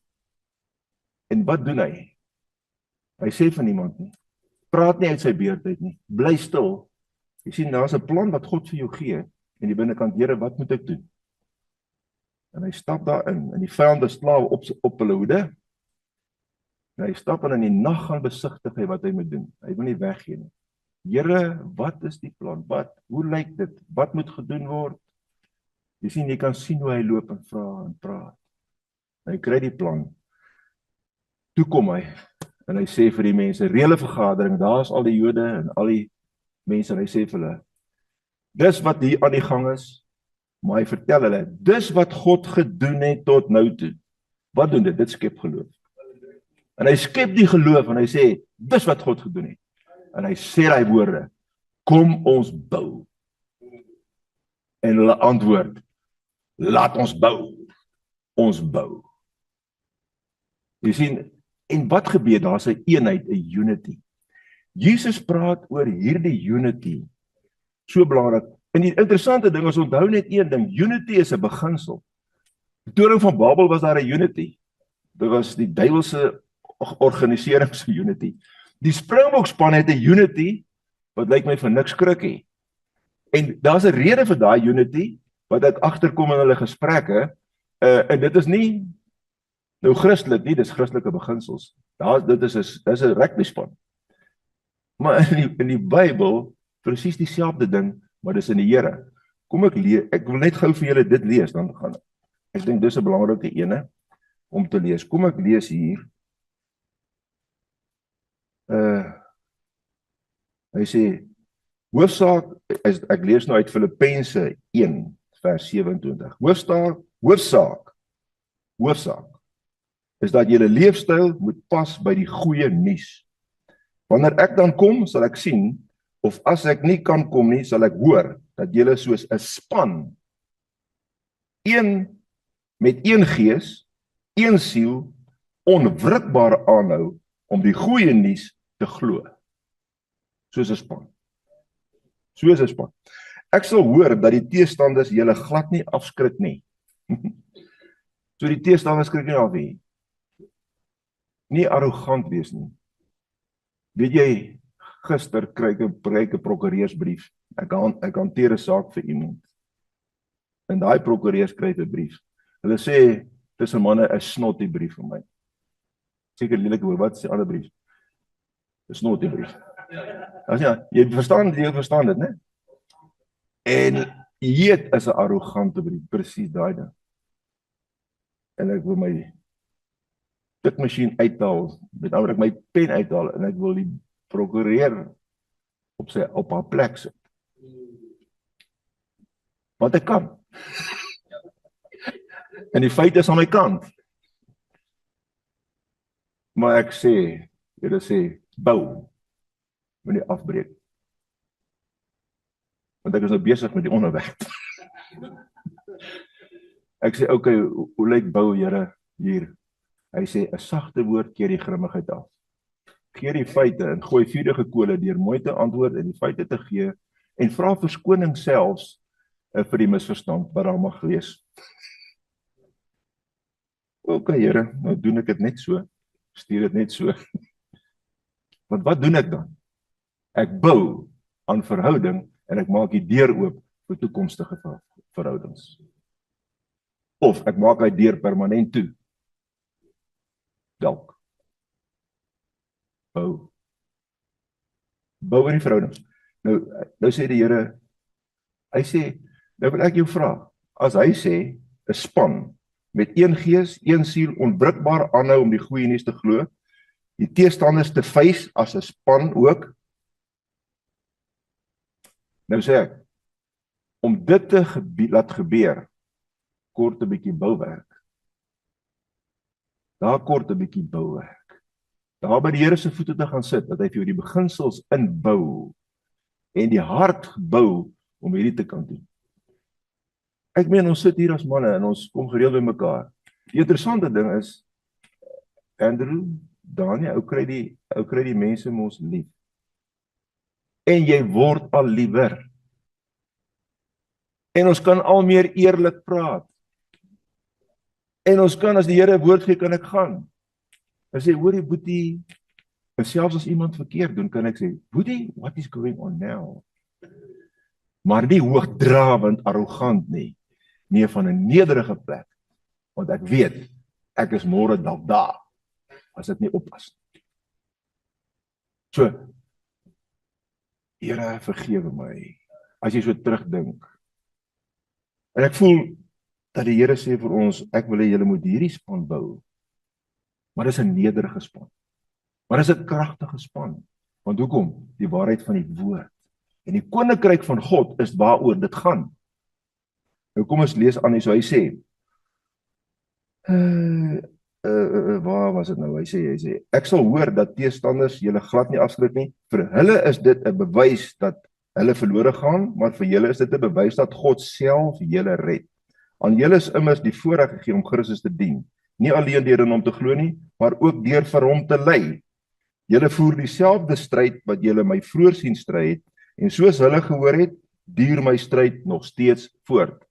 En wat doen hy? Hy sê van niemand nie. Praat nie uit sy beurt uit nie. Bly stil. Jy sien, daar's 'n plan wat God vir jou gee, en die binnekant, Here, wat moet ek doen? En hy stap daarin, en die vyande slaap op hulle hoede. En hy stap in die nag gaan besigtig hy wat hy moet doen. Hy wil nie weggee nie. Here, wat is die plan? Hoe lyk dit? Wat moet gedoen word? Jy sien, jy kan sien hoe hy loop en vra en praat. Hy kry die plan. Toe kom hy, en hy sê vir die mense, reële vergadering, daar is al die Jode en al die mense, en hy sê vir hulle, dis wat hier aan die gang is, maar hy vertel hulle, dis wat God gedoen het tot nou toe. Wat doen dit? Dit skep geloof. En hy skep die geloof, en hy sê, dis wat God gedoen het. En hy sê die woorde, kom ons bou. En hulle antwoord, laat ons bou. Ons bou. Jy sien, en wat gebeur? Daar's 'n eenheid, 'n unity. Jesus praat oor hierdie unity. So belangrik. En die interessante ding is, onthou net een ding, unity is 'n beginsel. Die Toring van Babel was daar 'n unity. Dit was die duiwelse organisering se unity. Die Springbokspan het 'n unity wat lyk my vir niks skrik nie. En daar's 'n rede vir daai unity wat ek agterkom in hulle gesprekke, en dit is nie nou Christelik nie, dis Christelike beginsels. Dit is 'n rugbyspan. Maar in die Bybel presies dieselfde ding, maar dis in die Here. Kom ek lees, ek wil net gou vir julle dit lees, dan gaan ek dink dis 'n belangrike ene om te lees. Kom ek lees hier. Hy sê, hoofsaak, ek lees nou uit Filippense 1 vers 27. Hoofsaak is dat julle leefstyl moet pas by die goeie nuus. Wanneer ek dan kom, sal ek sien, of as ek nie kan kom nie, sal ek hoor dat julle soos 'n span, met een gees, een siel, onwrikbaar aanhou om die goeie nuus te glo. Soos 'n span. Soos 'n span. Ek sal hoor dat die teestanders julle glad nie afskrik nie. So die teestanders skrik nie af nie. Nie arrogant wees nie. Weet jy, gister kry ek 'n prokureursbrief. Ek hanteer 'n saak vir iemand. En daai prokureurs skryf 'n brief. Hulle sê, dis 'n manne 'n snotty brief vir my. Seker lelik hoor, wat is die ander brief? 'n Snotty brief. As jy verstaan dit, né? En hier is 'n arrogante brief, presies daai ding. En ek wil my tikmasjien uithaal, met ander ek my pen uithaal, en ek wil die prokureur op haar plek sit. Wat ek kan. En die feit is aan my kant. Maar ek sê, julle sê, bou, moenie afbreek. Want ek is nou besig met die onderwerp. Ek sê, okay, hoe lyk bou, Here, hier? Hy sê, 'n sagte woord keer die grimmigheid af. Gee die feite en gooi vuurige kole deur mooi te antwoord en die feite te gee en vra verskoning selfs vir die misverstand wat daar mag wees. Okay, Here, nou doen ek dit net so. Stuur dit net so. Want wat doen ek dan? Ek bou aan verhouding en ek maak die deur oop vir toekomstige verhoudings. Of ek maak hy deur permanent toe. Dalk. Bou. Bou in die verhoudings. Nou sê die Here, hy sê, nou wil ek jou vra, as hy sê, 'n span, met een gees, een siel, onwrikbaar aanhou om die goeie nuus te glo, die teestanders te face as 'n span ook. Nou sê ek, om dit te laat gebeur, kort 'n bietjie bouwerk. daar kort 'n bietjie bouwerk. Daar by die Here se voete te gaan sit, dat hy vir jou die beginsels inbou en die hart bou om hierdie te kan doen. Ek meen, ons sit hier as manne en ons kom gereeld by mekaar. Die interessante ding is, Andrew, Daniel, ou kry die mense mos lief. En jy word al liewer. En ons kan al meer eerlik praat. En ons kan, as die Here woord gee, kan ek gaan. En sê, hoorie boetie, en selfs as iemand verkeerd doen, kan ek sê, boetie, what is going on now? Maar nie hoogdrawend, arrogant nie. Nee, van 'n nederige plek. Want ek weet, ek is môre dalk daar, as dit nie oppas. So, Here, vergewe my, as jy so terugdink. En ek voel, dat die Here sê vir ons, ek wil hê julle moet hierdie span bou. Maar dis 'n nederige span. Maar dis 'n kragtige span. Want hoekom? Die waarheid van die woord. En die koninkryk van God is waaroor dit gaan. Nou kom ons lees aan hier, so hy sê, waar was dit nou? Hy sê, ek sal hoor dat teestanders julle glad nie afskrik nie. Vir hulle is dit 'n bewys dat hulle verlore gaan, maar vir julle is dit 'n bewys dat God self julle red. Aan julle is immers die voorreg gegee om Christus te dien. Nie alleen deur in hom te glo nie, maar ook deur vir hom te ly. Julle voer dieselfde stryd wat julle my vroeër sien stry het, en soos hulle gehoor het, duur my stryd nog steeds voort.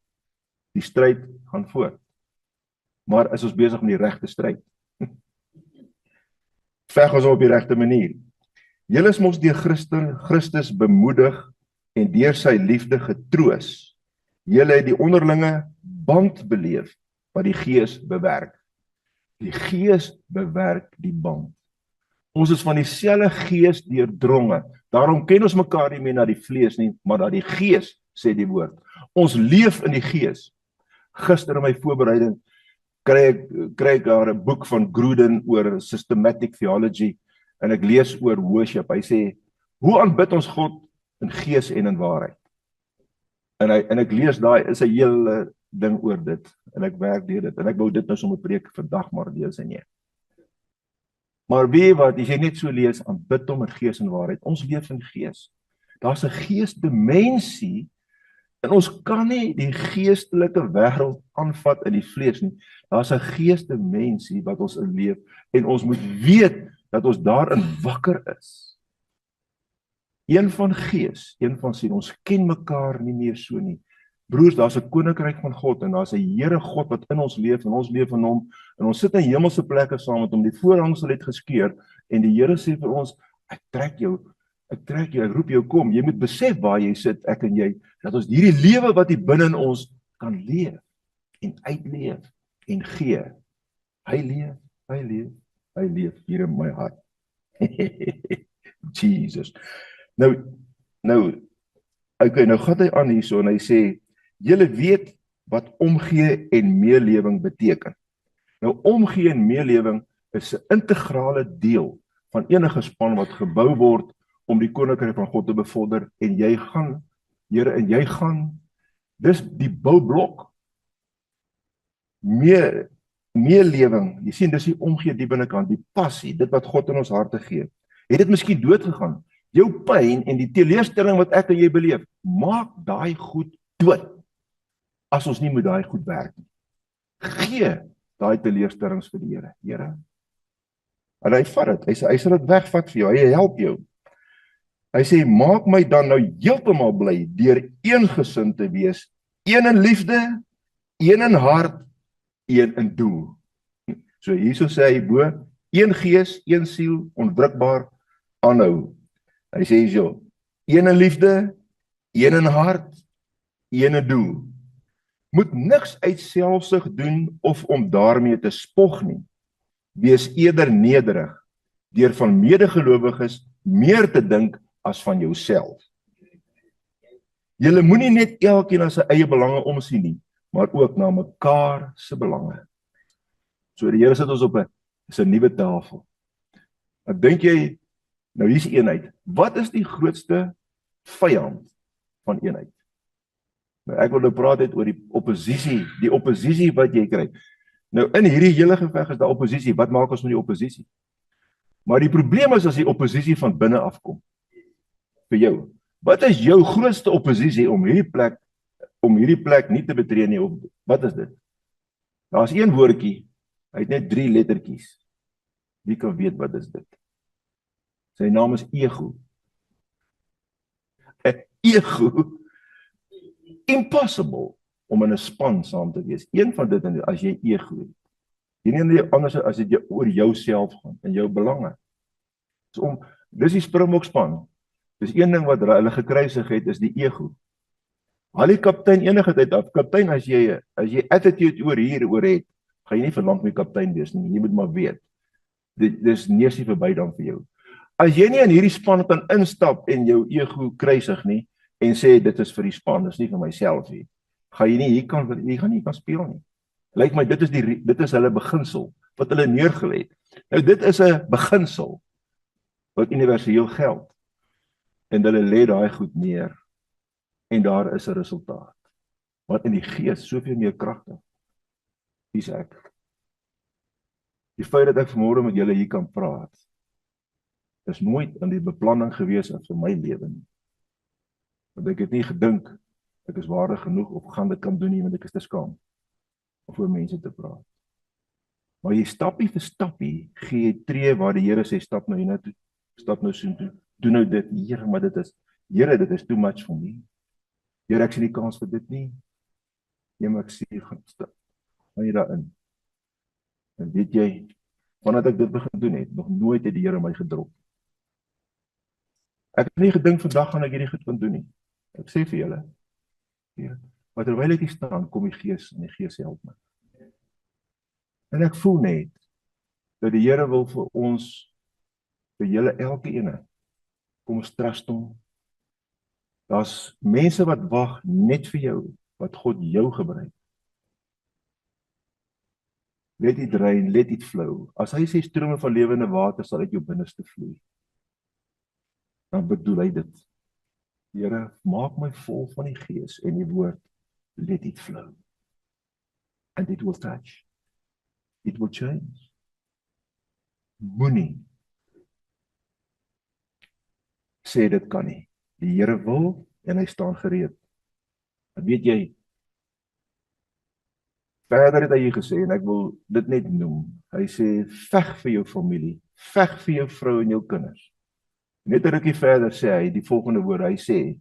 Die stryd gaan voort. Maar is ons besig met die regte stryd? Veg ons op die regte manier. Julle is mos deur Christus bemoedig en deur sy liefde getroos. Julle het die onderlinge band beleef wat die Gees bewerk. Die Gees bewerk die band. Ons is van dieselfde Gees deurdronge. Daarom ken ons mekaar nie meer na die vlees nie, maar na die Gees, sê die woord. Ons leef in die Gees. Gister in my voorbereiding kry ek daar 'n boek van Gruden oor systematic theology en ek lees oor worship. Hy sê, hoe aanbid ons God in gees en in waarheid? En ek lees daai is 'n hele ding oor dit en ek werk deur dit en ek wou dit nou sommer preek vandag maar lees en nie. Maar weet wat, as jy net so lees, aanbid hom in gees en waarheid. Ons leef in gees. Daar's 'n geesdimensie en ons kan nie die geestelike wêreld aanvat in die vlees nie. Daar's 'n geesdimensie wat ons in leef en ons moet weet dat ons daarin wakker is. Een van gees, een van sien, ons ken mekaar nie meer so nie. Broers, daar's 'n koninkryk van God en daar's 'n Here God wat in ons leef en ons leef in hom en ons sit in hemelse plekke saam met hom. Die voorhangsel het geskeur en die Here sê vir ons, ek trek jou, ek roep jou kom. Jy moet besef waar jy sit, ek en jy, dat ons hierdie lewe wat hier binne in ons kan leef en uitleef en gee. Hy leef hier in my hart. Jesus. Nou, okay, nou gaan hy aan hierso en hy sê, julle weet wat omgee en meelewing beteken. Nou, omgee en meelewing is 'n integrale deel van enige span wat gebou word om die koninkryk van God te bevorder en jy gaan, Here, en jy gaan, dis die boublok. Meelewing, jy sien, dis die omgee die binnekant, die passie, dit wat God in ons harte gee. Het dit miskien dood gegaan? Jou pyn en die teleurstelling wat ek en jy beleef, maak daai goed dood. As ons nie met daai goed werk nie. Gee daai teleurstellings vir die Here. Here. En hy vat dit. Hy sê hy sal dit wegvat vir jou. Hy help jou. Hy sê maak my dan nou heeltemal bly deur eengesind te wees, een in liefde, een in hart, een in doel. So hierso sê hy bo, een gees, een siel, onwrikbaar aanhou. Hy sê so, een in liefde, een in hart, een in doel. Moet niks uit selfsug doen of om daarmee te spog nie. Wees eerder nederig, deur van medegelowiges meer te dink as van jouself. Julle moenie net elkeen aan sy eie belange omsien nie, maar ook na mekaar se belange. So die Here sit ons op 'n nuwe tafel. Ek dink jy, nou hier's eenheid. Wat is die grootste vyand van eenheid? Nou ek wil nou praat oor die oppositie wat jy kry. Nou, in hierdie hele geveg is daar oppositie. Wat maak ons met die oppositie? Maar die probleem is as die oppositie van binne afkom. Vir jou. Wat is jou grootste oppositie om hierdie plek nie te betree nie? Of wat is dit? Daar's een woordjie. Hy het net 3 lettertjies. Wie kan weet wat is dit? Sy naam is ego. Ego. Impossible om in 'n span saam te wees. Een van dit as jy ego het. Die anders as dit oor jouself gaan en jou belange. Dis die Springbokspan. Dis een ding wat hulle gekruisig het, is die ego. Haal die kaptein enige tyd af. Kaptein, as jy attitude oor het, gaan jy nie vir lank meer kaptein wees nie. Jy moet maar weet. Dis neus nie verby dan vir jou. As jy nie in hierdie span kan instap en jou ego kruisig nie en sê dit is vir die span, dis nie vir myself nie. Gaan jy nie kan speel nie. Lyk my dit is hulle beginsel wat hulle neergelê het. Nou dit is 'n beginsel wat universeel geld. En hulle lê daai goed neer en daar is 'n resultaat. Wat in die gees soveel meer kragtig. Dis ek. Die feit dat ek vanmôre met julle hier kan praat, is nooit in die beplanning gewees vir my lewe nie. Want ek het nie gedink ek is waardig genoeg of gaan dit kan doen nie, want ek is te skaam om voor mense te praat. Maar jy stappie vir stappie gee jy tree waar die Here sê stap nou hiernatoe, stap nou soontoe. Doen nou dit, Here, maar dit is too much for me. Here, ek sien nie kans vir dit nie. Ja, maar ek sê gaan stap. Gaan jy daarin. En weet jy, vandat ek dit begin doen het, nog nooit het die Here my gedrop. Ek het nie gedink vandag gaan ek hierdie goed kan doen nie. Ek sê vir julle, Here, maar terwyl ek hier staan, kom die Gees en die Gees help my. En ek voel net dat die Here wil vir ons, vir julle elke ene, kom ons trust hom. Daar's mense wat wag net vir jou, wat God jou gebruik. Let it rain, let it flow. As hy sê strome van lewende water sal uit jou binneste vloei, dan bedoel hy dit. Here, maak my vol van die Gees en die woord, let it flow. And it will touch. It will change. Moenie sê dit kan nie. Die Here wil en hy staan gereed. En weet jy, verder het hy gesê, en ek wil dit net noem, hy sê, veg vir jou familie, veg vir jou vrou en jou kinders. Net 'n rukkie verder sê hy die volgende woord, hy sê,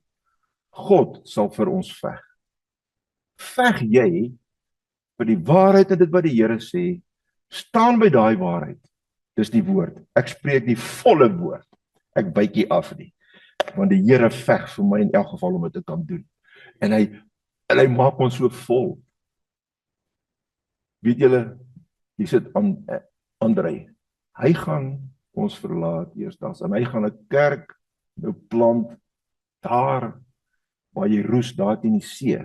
God sal vir ons veg. Veg jy vir die waarheid en dit wat die Here sê, staan by daai waarheid. Dis die woord. Ek spreek die volle woord. Ek byt nie af nie. Want die Here veg vir my in elk geval om dit te kan doen. En hy maak ons so vol. Weet julle, hier sit Andrei. Hy gaan ons verlaat eersdaags en hy gaan 'n kerk nou plant daar waar jy roes daar teen die see.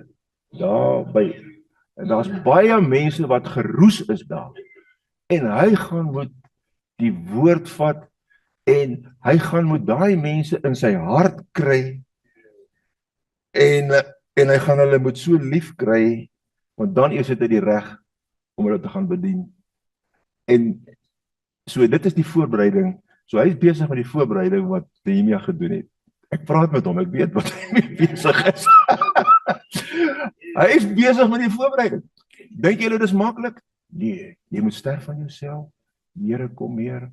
Daar by. En daar's baie mense wat geroes is daar. En hy gaan moet die woord vat en hy gaan moet daai mense in sy hart kry en hy gaan hulle moet so lief kry, want dan eers het hy die reg om hulle te gaan bedien. En so dit is die voorbereiding. So hy is besig met die voorbereiding wat Nehemia gedoen het. Ek praat met hom, ek weet wat hy mee besig is. Hy is besig met die voorbereiding. Dink julle dis maklik? Nee, jy moet sterf van jouself. Here, kom meer.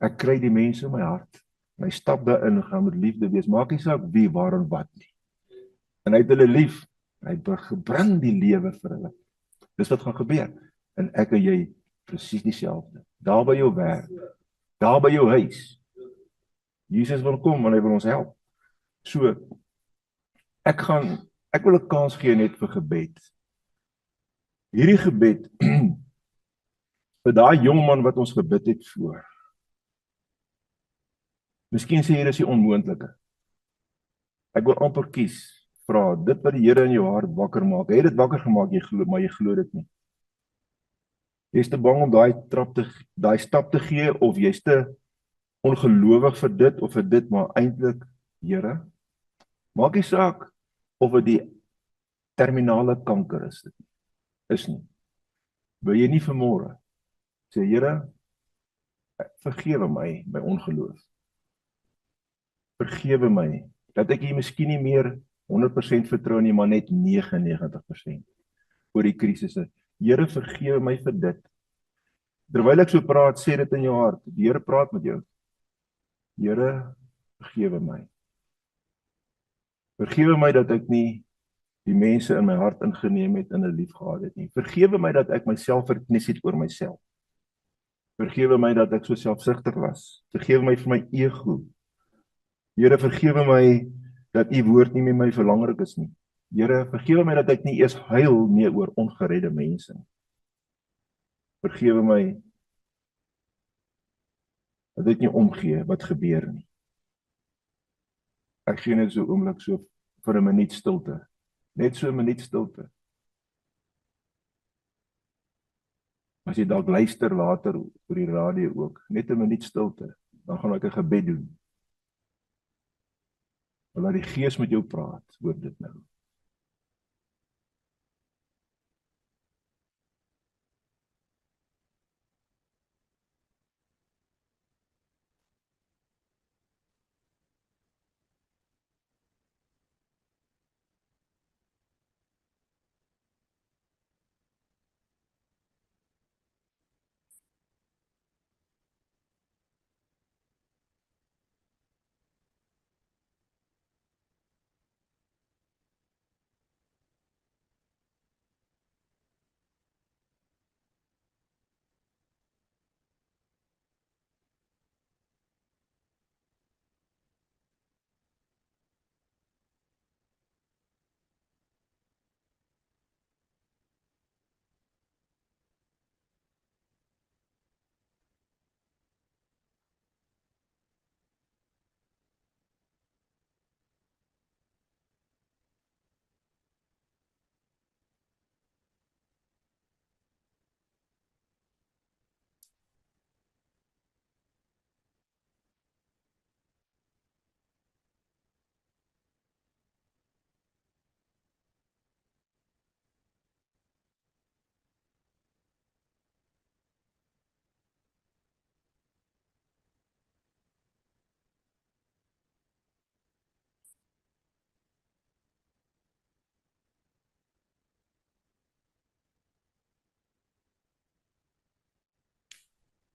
Ek kry die mense in my hart. En hy stap daarin en gaan met liefde wees. Maak nie saak wie, waar en wat nie. En hy het hulle lief. Hy bring die lewe vir hulle. Dis wat gaan gebeur. En ek en jy presies dieselfde. Daar by jou werk, daar by jou huis. Jesus wil kom en hy wil ons help. So, ek wil 'n kans gee net vir gebed. Hierdie gebed vir daai jong man wat ons gebid het voor. Miskien sê jy dis die onmoontlike. Ek wil amper kies, vra dit wat die Here in jou hart wakker maak. Hy het dit wakker gemaak, jy glo, maar jy glo dit nie. Jy's te bang om daai stap te gee of jy's te ongelowig vir dit of vir dit, maar eintlik, Here, maak nie saak of dit die terminale kanker is nie. Wil jy nie vanmôre sê, Here, vergewe my my ongeloof. Vergewe my dat ek hier miskien nie meer 100% vertrou nie, maar net 99% oor die krisisse. Here, vergewe my vir dit. Terwyl ek so praat, sê dit in jou hart. Die Here praat met jou. Here, vergewe my. Vergewe my dat ek nie die mense in my hart ingeneem het en 'n liefgehad het nie. Vergewe my dat ek myself verknies het oor myself. Vergewe my dat ek so selfsugtig was. Vergewe my vir my ego. Here, vergewe my dat u woord nie meer my belangrik is nie. Here, vergewe my dat ek nie eers huil meer oor ongeredde mense nie. Vergewe my dat ek nie omgee wat gebeur nie. Ek gee net so 'n oomblik so vir 'n minuut stilte. Net so 'n minuut stilte. As jy dalk luister later oor die radio ook, net 'n minuut stilte, dan gaan ek 'n gebed doen. Laat die Gees met jou praat oor dit nou.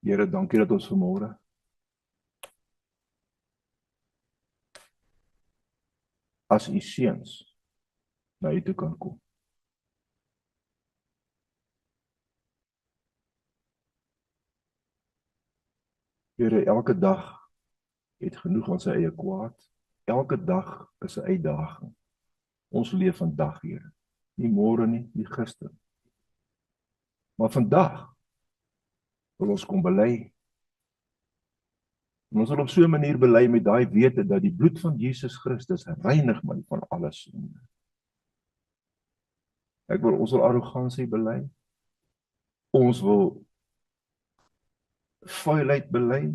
Here, dankie dat ons vanmôre as u seuns na u toe kan kom. Here, elke dag het genoeg aan sy eie kwaad. Elke dag is 'n uitdaging. Ons leef vandag, Here. Nie môre nie, nie gister. Maar vandag wil ons kom bely. En ons wil op so 'n manier bely met daai wete dat die bloed van Jesus Christus reinig my van alle sonde. Ons wil arrogansie bely. Ons wil vuilheid bely.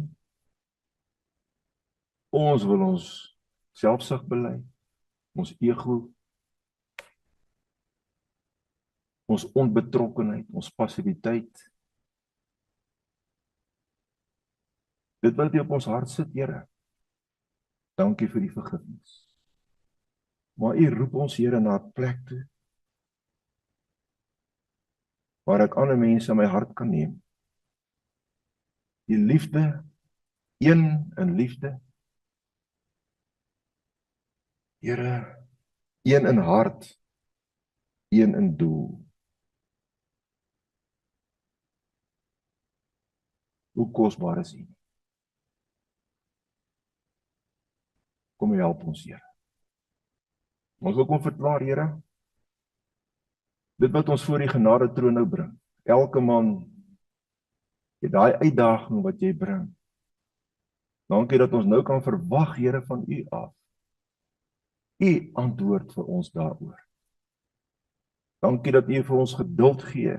Ons wil ons selfsug bely. Ons ego, ons onbetrokkenheid, ons passiwiteit. Dit wat op ons hart sit, Here. Dankie vir die vergifnis. Maar u roep ons, Here, na 'n plek toe waar ek ander mense in my hart kan neem. Die liefde, een in liefde. Here, een in hart, een in doel. Hoe kosbaar is U? Kom help ons, Here. Ons wil kom verklaar, Here, dit wat ons voor die genade troon nou bring. Elke man het daai uitdaging wat jy bring. Dankie dat ons nou kan verwag, Here, van U af. U antwoord vir ons daaroor. Dankie dat U vir ons geduld gee.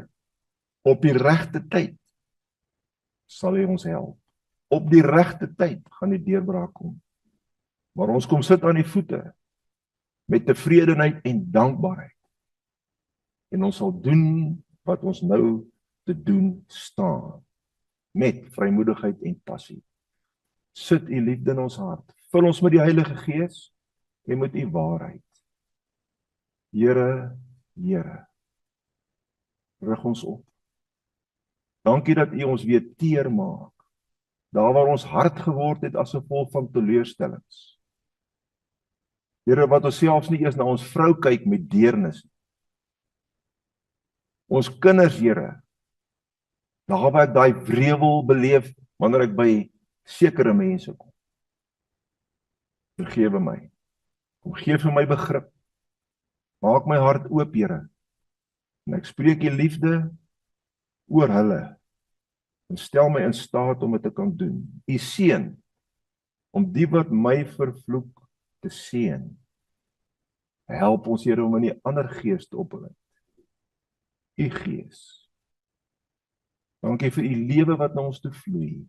Op die regte tyd sal U ons help. Op die regte tyd gaan die deurbraak kom. Maar ons kom sit aan die voete met tevredenheid en dankbaarheid. En ons sal doen wat ons nou te doen staan, met vrymoedigheid en passie. Sit u liefde in ons hart, vul ons met die Heilige Gees, en met u waarheid. Here, Here, rig ons op. Dankie dat u ons weer teer maak, daar waar ons hard geword het as gevolg van teleurstellings. Here, wat ons selfs nie eers na ons vrou kyk met deernis nie. Ons kinders, Here, daar waar ek daai wrevel beleef, wanneer ek by sekere mense kom. Vergewe my. Kom gee vir my begrip. Maak my hart oop, Here. En ek spreek u liefde oor hulle. En stel my in staat om dit te kan doen. U seën, om die wat my vervloek te seën. Help ons, Here, om in die ander gees te opbring. U Gees. Dankie vir u lewe wat na ons toe vloei.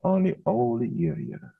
Aan u al die eer, Here.